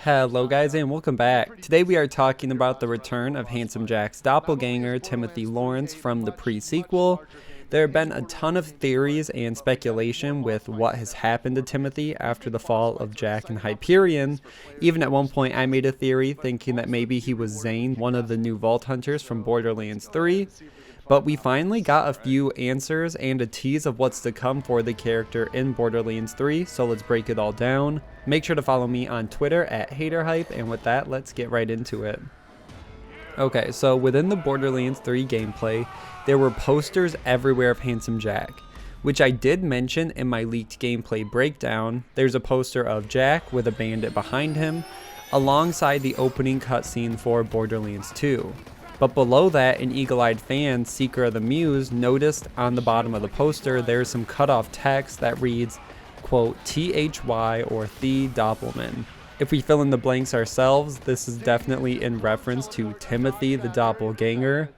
Hello guys and welcome back. Today we are talking about the return of Handsome Jack's doppelganger, Timothy Lawrence, from the pre-sequel. There have been a ton of theories and speculation with what has happened to Timothy after the fall of Jack and Hyperion. Even at one point I made a theory thinking that maybe he was Zane, one of the new Vault Hunters from Borderlands 3. But we finally got a few answers and a tease of what's to come for the character in Borderlands 3, so let's break it all down. Make sure to follow me on Twitter at HayderHype, and with that, let's get right into it. Okay, so within the Borderlands 3 gameplay, there were posters everywhere of Handsome Jack, which I did mention in my leaked gameplay breakdown. There's a poster of Jack with a bandit behind him, alongside the opening cutscene for Borderlands 2. But below that, an eagle-eyed fan, Seeker of the Muse, noticed on the bottom of the poster there's some cut-off text that reads, quote, THY or The Doppelman. If we fill in the blanks ourselves, this is definitely in reference to Timothy the Doppelgänger.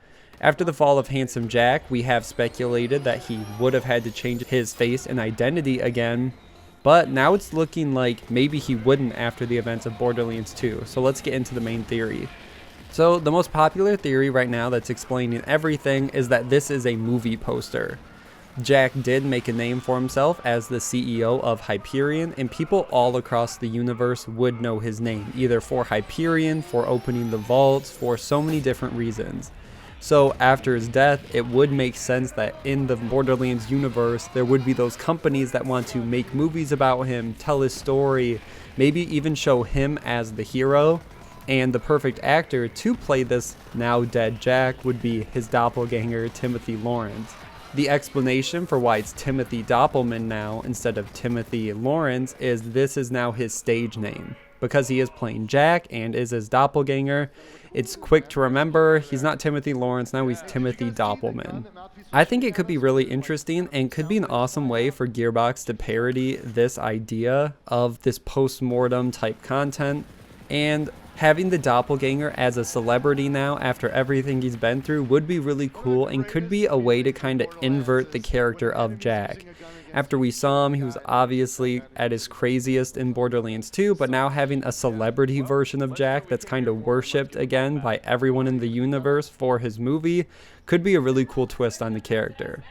After the fall of Handsome Jack, we have speculated that he would have had to change his face and identity again, but now it's looking like maybe he wouldn't after the events of Borderlands 2, so let's get into the main theory. So the most popular theory right now that's explaining everything is that this is a movie poster. Jack did make a name for himself as the CEO of Hyperion, and people all across the universe would know his name, either for Hyperion, for opening the vaults, for so many different reasons. So after his death, it would make sense that in the Borderlands universe, there would be those companies that want to make movies about him, tell his story, maybe even show him as the hero. And the perfect actor to play this now dead Jack would be his doppelganger, Timothy Lawrence. The explanation for why it's Timothy Doppelman now instead of Timothy Lawrence is this is now his stage name. Because he is playing Jack and is his doppelganger, it's quick to remember he's not Timothy Lawrence, now he's Timothy Doppelman. I think it could be really interesting and could be an awesome way for Gearbox to parody this idea of this post-mortem type content. And having the doppelganger as a celebrity now after everything he's been through would be really cool and could be a way to kind of invert the character of Jack. After we saw him, he was obviously at his craziest in Borderlands 2, but now having a celebrity version of Jack that's kind of worshipped again by everyone in the universe for his movie could be a really cool twist on the character.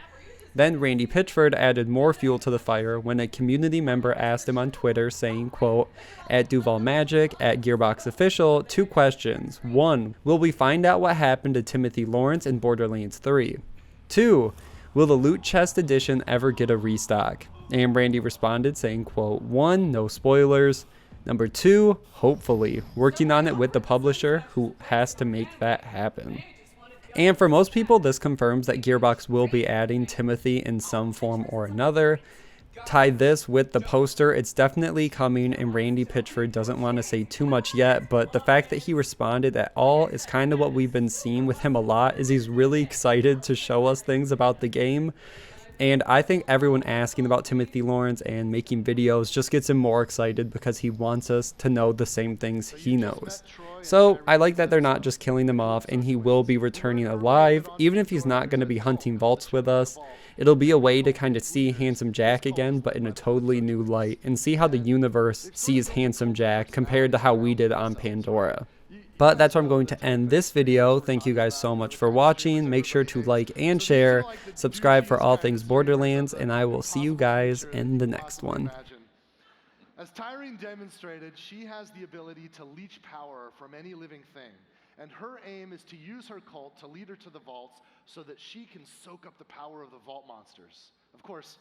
Then Randy Pitchford added more fuel to the fire when a community member asked him on Twitter saying, quote, at Duval Magic, at Gearbox Official, 2 questions. 1, will we find out what happened to Timothy Lawrence in Borderlands 3? 2, will the Loot Chest Edition ever get a restock? And Randy responded saying, quote, 1, no spoilers. Number 2, hopefully, working on it with the publisher who has to make that happen. And for most people, this confirms that Gearbox will be adding Timothy in some form or another. Tie this with the poster, it's definitely coming, and Randy Pitchford doesn't want to say too much yet, but the fact that he responded at all is kind of what we've been seeing with him a lot, is he's really excited to show us things about the game. And I think everyone asking about Timothy Lawrence and making videos just gets him more excited because he wants us to know the same things he knows. So I like that they're not just killing him off, and he will be returning alive. Even if he's not going to be hunting vaults with us, it'll be a way to kind of see Handsome Jack again, but in a totally new light, and see how the universe sees Handsome Jack compared to how we did on Pandora. But that's where I'm going to end this video. Thank you guys so much for watching. Make sure to like and share, subscribe for all things Borderlands, and I will see you guys in the next one. As Tyrene demonstrated, she has the ability to leech power from any living thing, and her aim is to use her cult to lead her to the vaults so that she can soak up the power of the vault monsters. Of course,